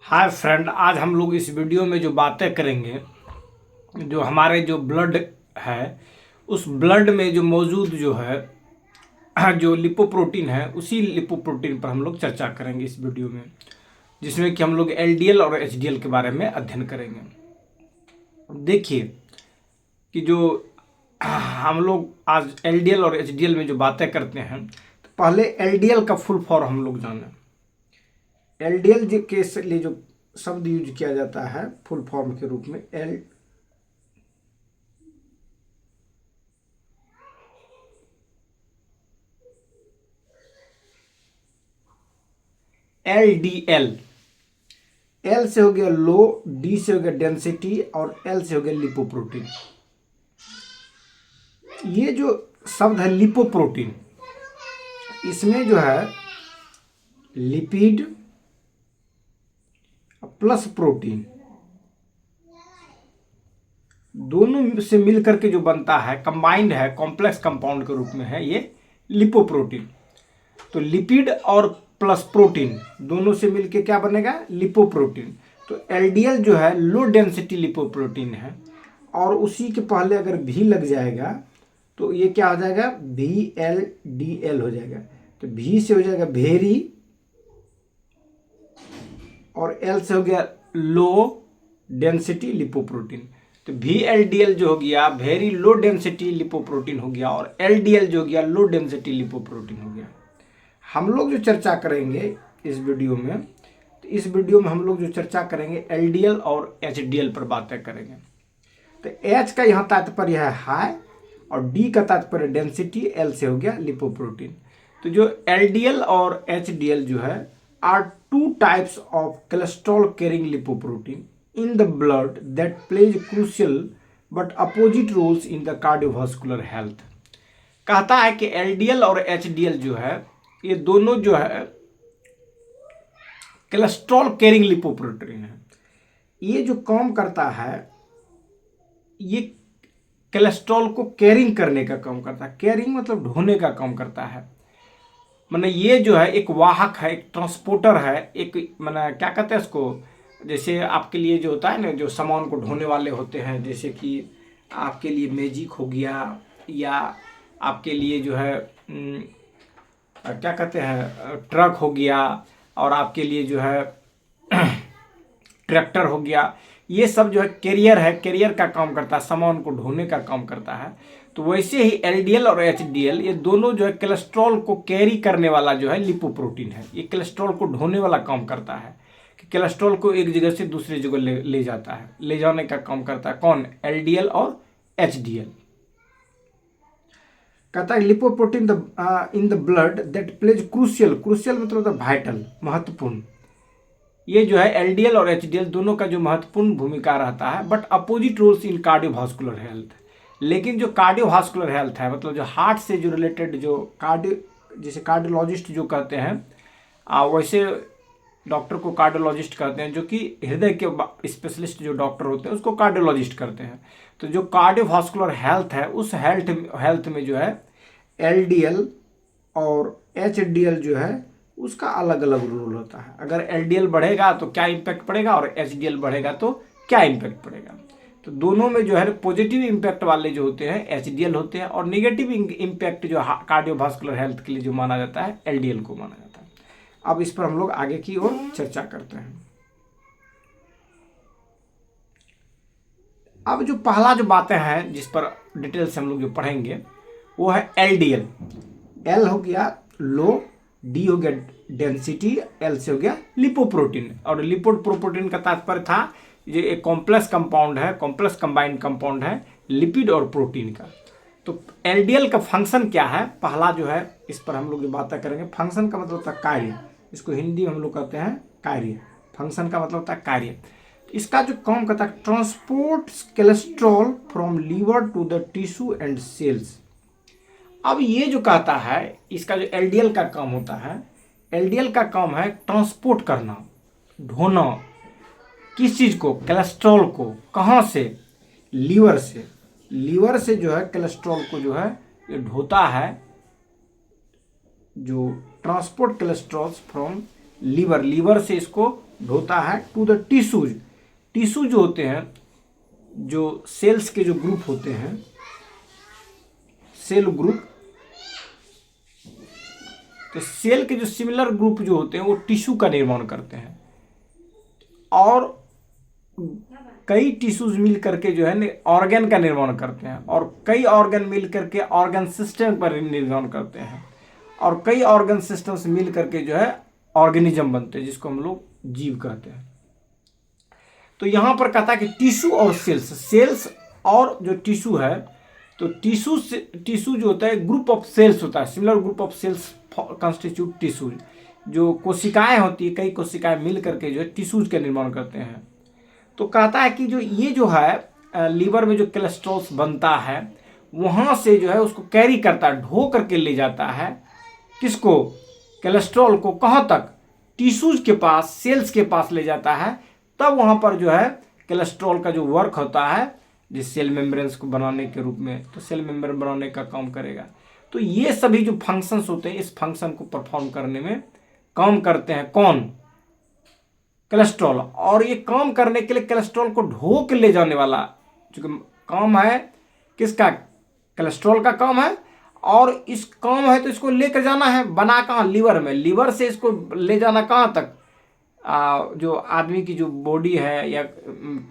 Hi friend, आज हम लोग इस वीडियो में जो बातें करेंगे, जो हमारे जो ब्लड है उस ब्लड में जो मौजूद जो है जो लिपोप्रोटीन है, उसी लिपोप्रोटीन पर हम लोग चर्चा करेंगे इस वीडियो में, जिसमें कि हम लोग एलडीएल और एचडीएल के बारे में अध्ययन करेंगे। देखिए कि जो हम लोग आज एलडीएल और एचडीएल में जो बातें करते हैं, तो पहले एलडीएल का फुल फॉर्म हम लोग जानें। एलडीएल के लिए जो शब्द यूज किया जाता है फुल फॉर्म के रूप में एल एल से हो गया लो, डी से हो गया डेंसिटी और एल से हो गया लिपोप्रोटीन। ये जो शब्द है लिपोप्रोटीन, इसमें जो है लिपिड प्लस प्रोटीन दोनों से मिलकर के जो बनता है, कंबाइंड है, कॉम्प्लेक्स कंपाउंड के रूप में है ये लिपोप्रोटीन। तो लिपिड और प्लस प्रोटीन दोनों से मिलके क्या बनेगा? लिपोप्रोटीन। तो एलडीएल जो है लो डेंसिटी लिपोप्रोटीन है, और उसी के पहले अगर भी लग जाएगा तो ये क्या हो जाएगा? VLDL हो जाएगा। तो भी से हो जाएगा वेरी, और एल से हो गया लो डेंसिटी लिपोप्रोटीन। तो VLDL जो हो गया वेरी लो डेंसिटी लिपोप्रोटीन हो गया, और LDL जो हो गया लो डेंसिटी लिपोप्रोटीन हो गया। हम लोग जो चर्चा करेंगे इस वीडियो में, तो इस वीडियो में हम लोग जो चर्चा करेंगे LDL और HDL पर बातें करेंगे। तो H का यहाँ तात्पर्य है हाई, और D का तात्पर्य डेंसिटी, L से हो गया लिपोप्रोटीन। तो जो LDL और HDL जो है are two types of cholesterol carrying lipoprotein in the blood that plays crucial but opposite roles in the cardiovascular health. कहता है कि LDL और HDL जो है ये दोनों जो है कोलेस्ट्रॉल कैरिंग लिपोप्रोटीन है। ये जो काम करता है, ये कोलेस्ट्रॉल को कैरिंग करने का काम करता है। कैरिंग मतलब ढोने का काम करता है। माने ये जो है एक वाहक है, एक ट्रांसपोर्टर है, एक माने क्या कहते हैं इसको, जैसे आपके लिए जो होता है ना, जो सामान को ढोने वाले होते हैं, जैसे कि आपके लिए मैजिक हो गया, या आपके लिए जो है क्या कहते हैं ट्रक हो गया, और आपके लिए जो है ट्रैक्टर हो गया। ये सब जो है कैरियर है, कैरियर का काम करता है, सामान को ढोने का काम करता है। तो वैसे ही एलडीएल और एचडीएल ये दोनों जो है कोलेस्ट्रॉल को कैरी करने वाला जो है लिपोप्रोटीन है। ये कोलेस्ट्रॉल को ढोने वाला काम करता है, कि कोलेस्ट्रॉल को एक जगह से दूसरी जगह ले जाता है, ले जाने का काम करता है। कौन? एलडीएल और एचडीएल। कहता है lipoprotein in the blood that plays crucial, crucial मतलब वाइटल, महत्वपूर्ण। ये जो है एलडीएल और एचडीएल दोनों का जो महत्वपूर्ण भूमिका रहता है, but opposite roles in cardiovascular health. लेकिन जो कार्डियोवास्कुलर हेल्थ है, मतलब जो हार्ट से जो रिलेटेड जो जिसे कार्डियोलॉजिस्ट जो कहते हैं, वैसे डॉक्टर को कार्डियोलॉजिस्ट कहते हैं, जो कि हृदय के स्पेशलिस्ट जो डॉक्टर होते हैं उसको कार्डियोलॉजिस्ट करते हैं। तो जो कार्डियोवास्कुलर हेल्थ है, उस हेल्थ में जो है एलडीएल और एचडीएल जो है उसका अलग अलग रोल होता है। अगर एलडीएल बढ़ेगा तो क्या इम्पैक्ट पड़ेगा, और एचडीएल बढ़ेगा तो क्या इम्पैक्ट पड़ेगा। तो दोनों में जो है पॉजिटिव इम्पैक्ट वाले जो होते हैं एचडीएल होते हैं, और नेगेटिव इम्पैक्ट जो कार्डियोवास्कुलर हेल्थ के लिए जो माना जाता है एलडीएल को माना जाता है। अब इस पर हम लोग आगे की ओर चर्चा करते हैं। अब जो पहला जो बातें हैं जिस पर डिटेल से हम लोग जो पढ़ेंगे वो है एलडीएल। एल हो गया लो, डी हो गया डेंसिटी, एल से हो गया लिपोप्रोटीन। और लिपोप्रोटीन का तात्पर्य था ये एक कॉम्प्लेक्स कंपाउंड है, कॉम्प्लेक्स कंबाइंड कंपाउंड है लिपिड और प्रोटीन का। तो एलडीएल का फंक्शन क्या है, पहला जो है इस पर हम लोग जो बातें करेंगे। फंक्शन का मतलब होता है कार्य, इसको हिंदी में हम लोग कहते हैं कार्य। फंक्शन का मतलब होता है कार्य। इसका जो काम करता है, transport cholesterol from liver to the tissue and cells. अब ये जो कहता है, इसका जो एलडीएल का काम होता है, एलडीएल का काम है ट्रांसपोर्ट करना, ढोना। किस चीज को? कोलेस्ट्रॉल को। कहाँ से? लीवर से। लीवर से जो है कोलेस्ट्रॉल को जो है ये ढोता है, जो transport cholesterol from liver, liver से इसको ढोता है टू द टिश्यूज। टिश्यू जो होते हैं, जो सेल्स के जो ग्रुप होते हैं, सेल ग्रुप, तो सेल के जो सिमिलर ग्रुप जो होते हैं वो टिश्यू का निर्माण करते हैं, और कई टिश्यूज मिल करके जो है ऑर्गन का निर्माण करते हैं, और कई ऑर्गन मिल करके ऑर्गन सिस्टम पर निर्माण करते हैं, और कई ऑर्गन सिस्टम्स मिल करके जो है ऑर्गेनिज्म बनते हैं, जिसको हम लोग जीव कहते हैं। तो यहां पर कहता है कि टिश्यू और सेल्स, सेल्स और जो टिश्यू है, तो टिश्यू जो होता है ग्रुप ऑफ सेल्स होता है, similar group of cells constitute tissues. जो कोशिकाएं होती है, कई कोशिकाएं मिल करके जो है टिश्यूज का निर्माण करते हैं। तो कहता है कि जो ये जो है लीवर में जो कोलेस्ट्रॉल बनता है, वहां से जो है उसको कैरी करता है, ढो करके ले जाता है, किसको, कोलेस्ट्रॉल को, कहाँ तक, टिश्यूज के पास, सेल्स के पास ले जाता है। तब वहां पर जो है कोलेस्ट्रॉल का जो वर्क होता है, जिस सेल मेम्ब्रेन्स को बनाने के रूप में, तो सेल मेम्ब्रेन बनाने का काम करेगा। तो ये सभी जो फंक्शंस होते हैं, इस फंक्शन को परफॉर्म करने में काम करते हैं कौन, कोलेस्ट्रॉल। और ये काम करने के लिए कोलेस्ट्रॉल को ढो के ले जाने वाला चूंकि काम है किसका, कोलेस्ट्रॉल का काम है, और इस काम है तो इसको लेकर जाना है, बना कहाँ, लीवर में, लीवर से इसको ले जाना कहाँ तक, जो आदमी की जो बॉडी है या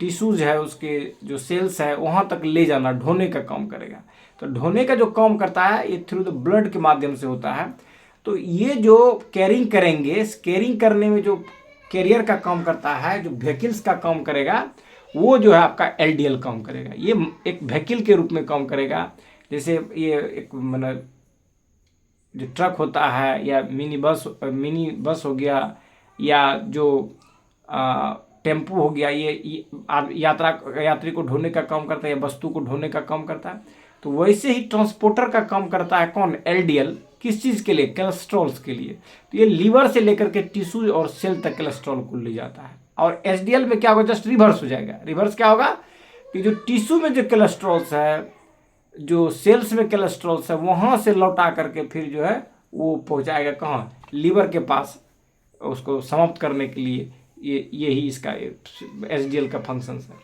टिश्यूज है, उसके जो सेल्स है, वहाँ तक ले जाना, ढोने का काम करेगा। तो ढोने का जो काम करता है ये थ्रू द ब्लड के माध्यम से होता है। तो ये जो कैरिंग करेंगे, इस कैरिंग करने में जो कैरियर का काम करता है, जो व्हीकल्स का काम करेगा, वो जो है आपका एलडीएल काम करेगा। ये एक व्हीकल के रूप में काम करेगा। जैसे ये एक मतलब जो ट्रक होता है, या मिनी बस हो गया, या जो टेम्पू हो गया, ये यात्री को ढोने का काम करता है, या वस्तु को ढोने का काम करता है। तो वैसे ही ट्रांसपोर्टर का काम करता है कौन, एलडीएल। किस चीज़ के लिए, कोलेस्ट्रॉल्स के लिए। तो ये लीवर से लेकर के टिश्यू और सेल तक कोलेस्ट्रॉल को ले जाता है। और एचडीएल में क्या होगा, जस्ट रिवर्स हो जाएगा। रिवर्स क्या होगा कि जो टिश्यू में जो कोलेस्ट्रॉल्स है, जो सेल्स में कोलेस्ट्रॉल्स है, वहाँ से लौटा करके फिर जो है वो पहुँचाएगा कहाँ, लीवर के पास, उसको समाप्त करने के लिए। यही इसका एचडीएल का फंक्शन है।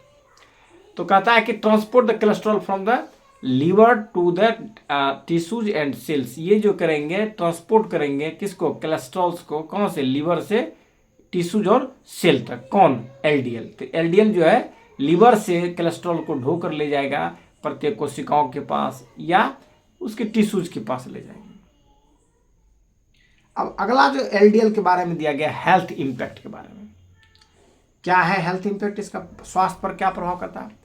तो कहता है कि transport the cholesterol from the liver to the tissues and cells. ये जो करेंगे, ट्रांसपोर्ट करेंगे किसको, कोलेस्ट्रॉल्स को, कहाँ से, लीवर से टिश्यूज और सेल तक, कौन, एलडीएल। तो एलडीएल जो है लीवर से कोलेस्ट्रॉल को ढो कर ले जाएगा प्रत्येक कोशिकाओं के पास, या उसके टिश्यूज के पास ले जाएंगे। अब अगला जो एलडीएल के बारे में दिया गया, हेल्थ इंपैक्ट के बारे में। क्या है हेल्थ इंपैक्ट, इसका स्वास्थ्य पर क्या प्रभाव करता है।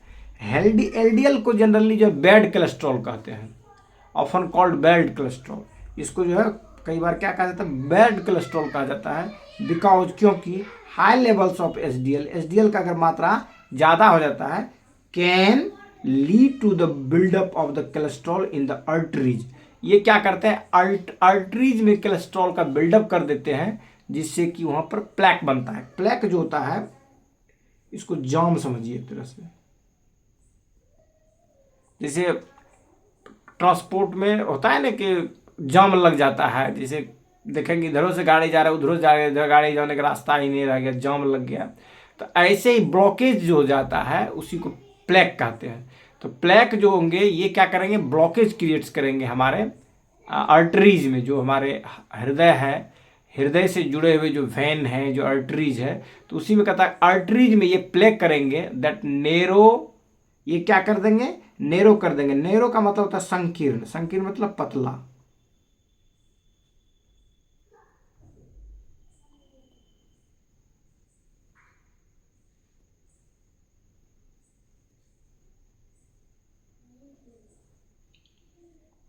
एलडीएल को जनरली जो बैड कोलेस्ट्रॉल कहते हैं, ऑफन कॉल्ड बैड कोलेस्ट्रॉल। इसको जो है कई बार क्या कहा जाता है, बैड कोलेस्ट्रॉल कहा जाता है, बिकॉज, क्योंकि हाई लेवल्स ऑफ एचडीएल का अगर मात्रा ज़्यादा हो जाता है, can lead to the buildup of the cholesterol in the arteries. ये क्या करते हैं, आर्टरीज में कोलेस्ट्रॉल का बिल्डअप कर देते हैं, जिससे कि वहाँ पर प्लैक बनता है। प्लैक जो होता है, इसको जाम समझिए एक तरह से। जैसे ट्रांसपोर्ट में होता है ना कि जाम लग जाता है, जैसे देखेंगे इधरों से गाड़ी जा रहा है, उधरों जा रहा है, गाड़ी जाने का रास्ता ही नहीं रह गया, जाम लग गया। तो ऐसे ही ब्लॉकेज जो हो जाता है, उसी को प्लैक कहते हैं। तो प्लैक जो होंगे, ये क्या करेंगे, ब्लॉकेज क्रिएट्स करेंगे हमारे आर्टरीज में। जो हमारे हृदय है, हृदय से जुड़े हुए जो वेन हैं, जो आर्टरीज है, तो उसी में कहता है आर्टरीज में ये प्लैक करेंगे, दैट नेरो, ये क्या कर देंगे, नेरो कर देंगे। नेरो का मतलब होता है संकीर्ण, संकीर्ण मतलब पतला।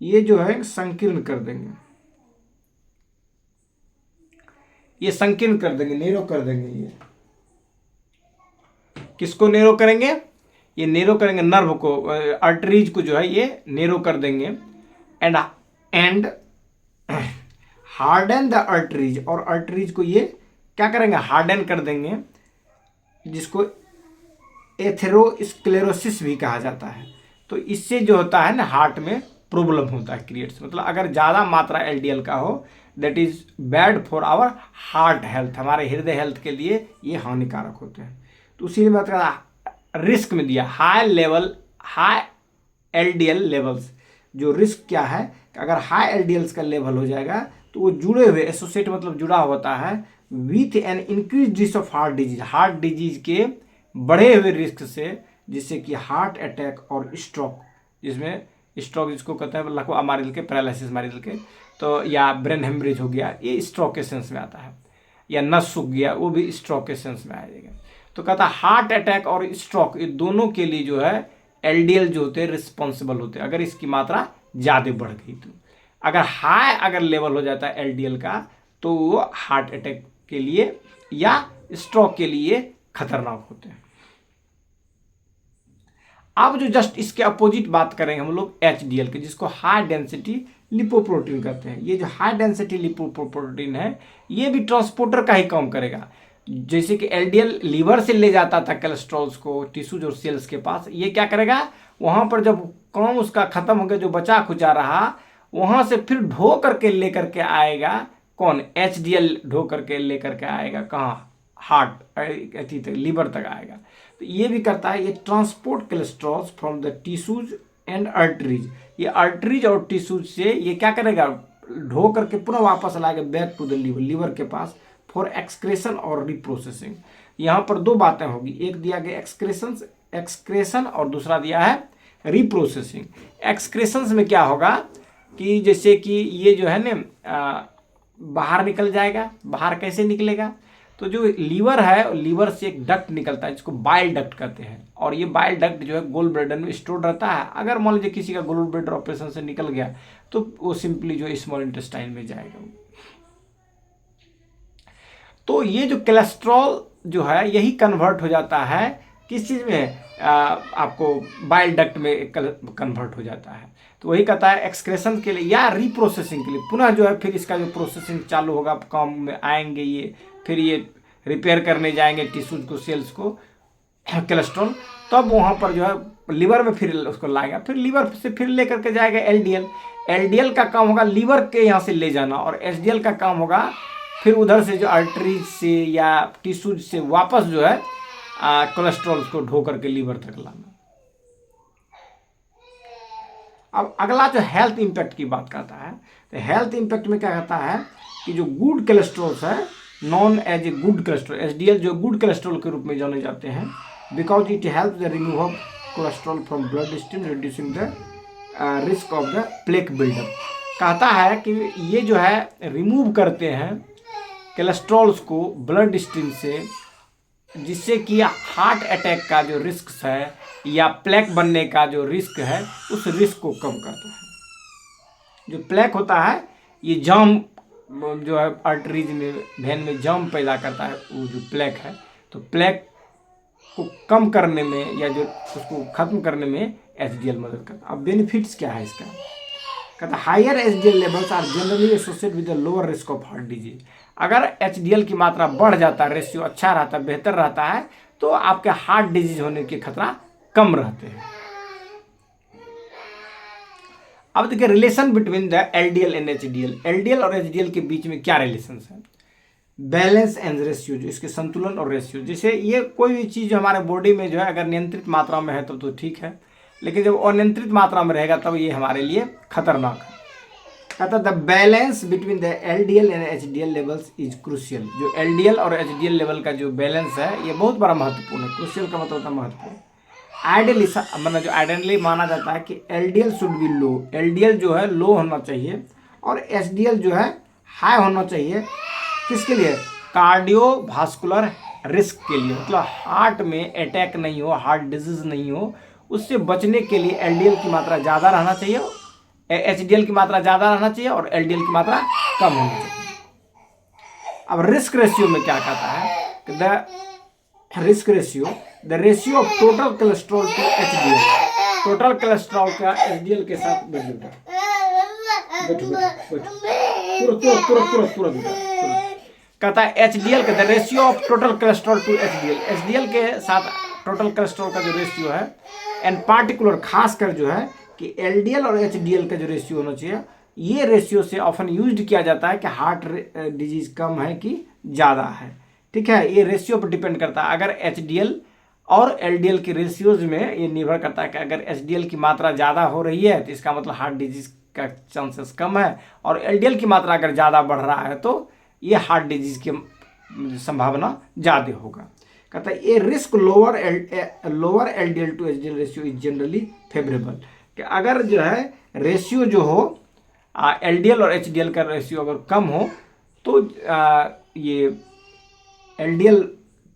ये जो है संकीर्ण कर देंगे, ये संकीर्ण कर देंगे, नेरो कर देंगे। ये किसको नेरो करेंगे, ये नेरो करेंगे नर्व को, आर्टरीज को जो है ये नेरो कर देंगे। एंड हार्डन द आर्टरीज, और आर्टरीज को ये क्या करेंगे, हार्डन कर देंगे, जिसको एथेरोस्क्लेरोसिस भी कहा जाता है। तो इससे जो होता है ना, हार्ट में प्रॉब्लम होता है, क्रिएट्स, मतलब अगर ज़्यादा मात्रा एलडीएल का हो, that is bad for our heart health, हमारे हृदय हेल्थ के लिए ये हानिकारक होते हैं। तो उसी में रिस्क में दिया high level, high LDL levels. जो रिस्क क्या है कि अगर हाई एलडीएल्स का लेवल हो जाएगा तो वो जुड़े हुए, एसोसिएट मतलब जुड़ा होता है with an increase risk of heart disease, heart disease के बढ़े हुए रिस्क से, जिससे कि हार्ट अटैक और स्ट्रोक, जिसमें स्ट्रोक जिसको कहते हैं लकवा मारिल के, पैरालिसिस मारिल के, तो या ब्रेन हेमरेज हो गया, ये स्ट्रोक के सेंस में आता है, या नस सूख गया वो भी स्ट्रोक के सेंस में आ जाएगा। तो कहता है हार्ट अटैक और स्ट्रोक ये दोनों के लिए जो है एलडीएल जो होते हैं रिस्पॉन्सिबल होते हैं, अगर इसकी मात्रा ज़्यादा बढ़ गई तो। अगर लेवल हो जाता है एलडीएल का तो वो हार्ट अटैक के लिए या स्ट्रोक के लिए खतरनाक होते हैं। अब जो जस्ट इसके अपोजिट बात करेंगे हम लोग एचडीएल के, जिसको हाई डेंसिटी लिपोप्रोटीन कहते हैं। ये जो हाई डेंसिटी लिपोप्रोटीन है ये भी ट्रांसपोर्टर का ही काम करेगा। जैसे कि एलडीएल लीवर से ले जाता था कोलेस्ट्रॉल्स को टिश्यूज और सेल्स के पास, ये क्या करेगा वहां पर जब काम उसका खत्म हो गया, जो बचा खुचा रहा, वहां से फिर ढो करके लेकर के आएगा, कौन, एचडीएल ढो करके लेकर के आएगा कहाँ, हार्ट अथी तक, लीवर तक आएगा। तो ये भी करता है, ये transport cholesterols from the tissues and arteries, ये आर्टरीज और टिश्यूज से ये क्या करेगा, ढो करके पुनः वापस लाएगा back to the liver, liver के पास फॉर एक्सक्रेशन और रिप्रोसेसिंग। यहाँ पर दो बातें होगी, एक दिया गया एक्सक्रेशन और दूसरा दिया है रिप्रोसेसिंग। एक्सक्रेशंस में क्या होगा कि जैसे कि ये जो है ना बाहर निकल जाएगा, बाहर कैसे निकलेगा, तो जो लीवर है, लीवर से एक डक्ट निकलता है जिसको बाइल डक्ट कहते हैं, और ये बाइल डक्ट जो है गोल ब्लैडर में स्टोर रहता है। अगर मान लीजिए किसी का गोल ब्लैडर ऑपरेशन से निकल गया तो वो सिंपली जो स्मॉल इंटेस्टाइन में जाएगा। तो ये जो कोलेस्ट्रॉल जो है यही कन्वर्ट हो जाता है किस चीज़ में, आपको बाइल डक्ट में कन्वर्ट हो जाता है। तो वही कहता है एक्सक्रेशन के लिए या रिप्रोसेसिंग के लिए, पुनः जो है फिर इसका जो प्रोसेसिंग चालू होगा, काम में आएंगे ये, फिर ये रिपेयर करने जाएंगे टिश्यूज को, सेल्स को, कोलेस्ट्रॉल, तब वहाँ पर जो है लीवर में फिर उसको लाएगा, फिर लीवर से फिर लेकर के जाएगा एलडीएल। एलडीएल का काम होगा लीवर के यहाँ से ले जाना, और एचडीएल का काम होगा फिर उधर से जो आर्टरीज से या टिश्यूज से वापस जो है कोलेस्ट्रॉल को ढो करके लीवर तक लाना। अब अगला जो हेल्थ इंपैक्ट की बात करता है, तो हेल्थ इंपैक्ट में क्या कहता है कि जो गुड कोलेस्ट्रॉल है, known as a good cholesterol, HDL जो गुड कोलेस्ट्रॉल के रूप में जाने जाते हैं, because it help the remove of cholesterol from bloodstream, reducing the risk of the plaque buildup. कहता है कि ये जो है रिमूव करते हैं कोलेस्ट्रॉल्स को ब्लड स्ट्रीम से, जिससे कि हार्ट अटैक का जो रिस्क है या प्लेक बनने का जो रिस्क है उस रिस्क को कम करता है। जो प्लेक होता है ये जाम जो है आर्टरीज में, वेन में जाम पैदा करता है, वो जो प्लेक है, तो प्लेक को कम करने में या जो उसको खत्म करने में एचडीएल मदद करता है। अब बेनिफिट्स क्या है इसका, कहता है higher HDL levels are generally associated with the lower risk of heart disease. अगर एचडीएल की मात्रा बढ़ जाता है, रेशियो अच्छा रहता है, बेहतर रहता है, तो आपके हार्ट डिजीज होने के खतरा कम रहते हैं। अब देखिए relation between the LDL and HDL, LDL और एचडीएल के बीच में क्या रिलेशन है, बैलेंस एंड रेशियो, जो इसके संतुलन और रेशियो। जैसे ये कोई भी चीज़ जो हमारे बॉडी में जो है अगर नियंत्रित मात्रा में है तब तो ठीक है, लेकिन जब अनियंत्रित मात्रा में रहेगा तब ये हमारे लिए खतरनाक है। कहता the balance between the LDL and HDL levels is crucial. जो एलडीएल और एचडीएल लेवल का जो बैलेंस है ये बहुत बड़ा महत्वपूर्ण है। क्रूशियल का मतलब होता है महत्वपूर्ण। आइडियली मतलब जो आइडियली माना जाता है कि LDL should be low, LDL जो है लो होना चाहिए और एचडीएल जो है हाई होना चाहिए। किसके लिए, कार्डियोवास्कुलर रिस्क के लिए, मतलब हार्ट में अटैक नहीं हो, हार्ट डिजीज नहीं हो, उससे बचने के लिए एलडीएल की मात्रा ज़्यादा रहना चाहिए, एचडीएल की मात्रा ज़्यादा रहना चाहिए और एलडीएल की मात्रा कम होनी चाहिए। अब रिस्क रेशियो में क्या कहता है, the risk ratio, the ratio of total cholesterol to HDL, total cholesterol का एचडीएल के साथ कहता है एचडीएल का the ratio of total cholesterol to HDL, HDL के साथ टोटल कोलेस्ट्रॉल का जो रेशियो है, एंड पार्टिकुलर खासकर जो है कि एलडीएल और एचडीएल का जो रेशियो होना चाहिए ये रेशियो से ऑफन यूज्ड किया जाता है कि हार्ट डिजीज कम है कि ज़्यादा है। ठीक है, ये रेशियो पर डिपेंड करता है। अगर एचडीएल और एलडीएल के रेशियोज में ये निर्भर करता है कि अगर एचडीएल की मात्रा ज़्यादा हो रही है तो इसका मतलब हार्ट डिजीज का चांसेस कम है, और एलडीएल की मात्रा अगर ज़्यादा बढ़ रहा है तो ये हार्ट डिजीज की संभावना ज़्यादा होगा। कहता है ये risk lower LDL to HDL ratio is generally favourable, कि अगर जो है रेशियो जो हो एलडीएल और एचडीएल का रेशियो अगर कम हो तो ये एलडीएल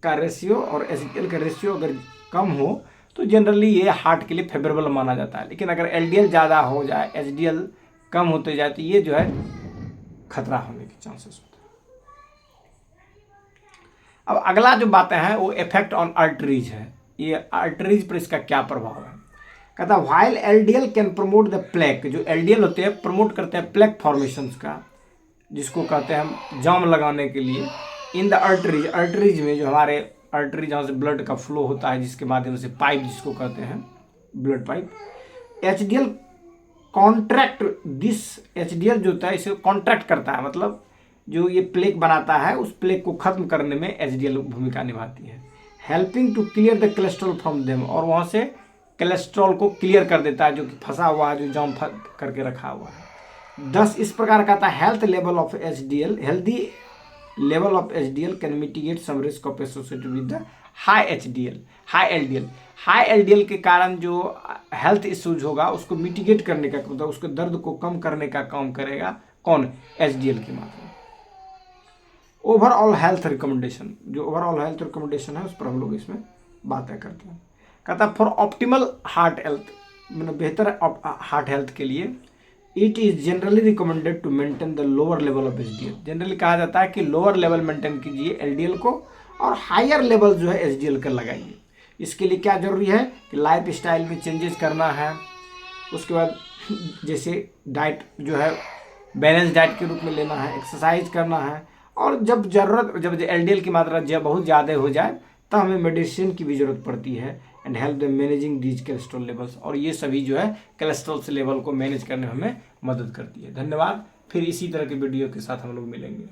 का रेशियो और एचडीएल का रेशियो अगर कम हो तो जनरली ये हार्ट के लिए फेवरेबल माना जाता है। लेकिन अगर एलडीएल ज़्यादा हो जाए, एचडीएल कम होते जाए तो ये जो है खतरा होने के चांसेस होते हैं। अब अगला जो बातें हैं वो इफेक्ट ऑन आर्टरीज है। ये आर्टरीज पर इसका क्या प्रभाव है। कहता है while LDL can promote the plaque, जो एलडीएल होते हैं प्रमोट करते हैं प्लेक फॉर्मेशंस का, जिसको कहते हैं हम जाम लगाने के लिए। इन द आर्टरीज में जो हमारे आर्टरी जहाँ से ब्लड का फ्लो होता है, जिसके माध्यम से पाइप जिसको कहते हैं blood pipe, HDL contract this, HDL जो होता है इसे कॉन्ट्रैक्ट करता है, मतलब जो ये प्लेक बनाता है उस प्लेक को खत्म करने में एचडीएल भूमिका निभाती है। Helping to clear the cholesterol from them, और वहाँ से कोलेस्ट्रॉल को क्लियर कर देता है जो कि फंसा हुआ है, जो जाम करके रखा हुआ है। 10 इस प्रकार का था health level of HDL, healthy level of HDL can mitigate some risk of associated with the high HDL, high LDL. High LDL के कारण जो हेल्थ इश्यूज होगा उसको मिटिगेट करने का, मतलब उसके दर्द को कम करने का काम करेगा कौन, एचडीएल की मात्रा। ओवरऑल हेल्थ रिकमेंडेशन, जो ओवरऑल हेल्थ रिकमेंडेशन है उस पर हम लोग इसमें बातें करते हैं। कहता है फॉर ऑप्टिमल हार्ट हेल्थ, मतलब बेहतर हार्ट हेल्थ के लिए it is generally recommended to maintain the lower level of HDL. Generally कहा जाता है कि लोअर लेवल मेंटेन कीजिए एलडीएल को, और हायर लेवल जो है एचडीएल का लगाइए। इसके लिए क्या जरूरी है कि लाइफ स्टाइल में चेंजेस करना है, उसके बाद जैसे डाइट जो है बैलेंस डाइट के रूप में लेना है, एक्सरसाइज करना है, और जब एलडीएल की मात्रा बहुत ज़्यादा हो जाए तब हमें मेडिसिन की भी जरूरत पड़ती है, and help the managing these cholesterol levels, और ये सभी जो है कोलेस्ट्रॉल से लेवल को मैनेज करने में हमें मदद करती है। धन्यवाद, फिर इसी तरह के वीडियो के साथ हम लोग मिलेंगे।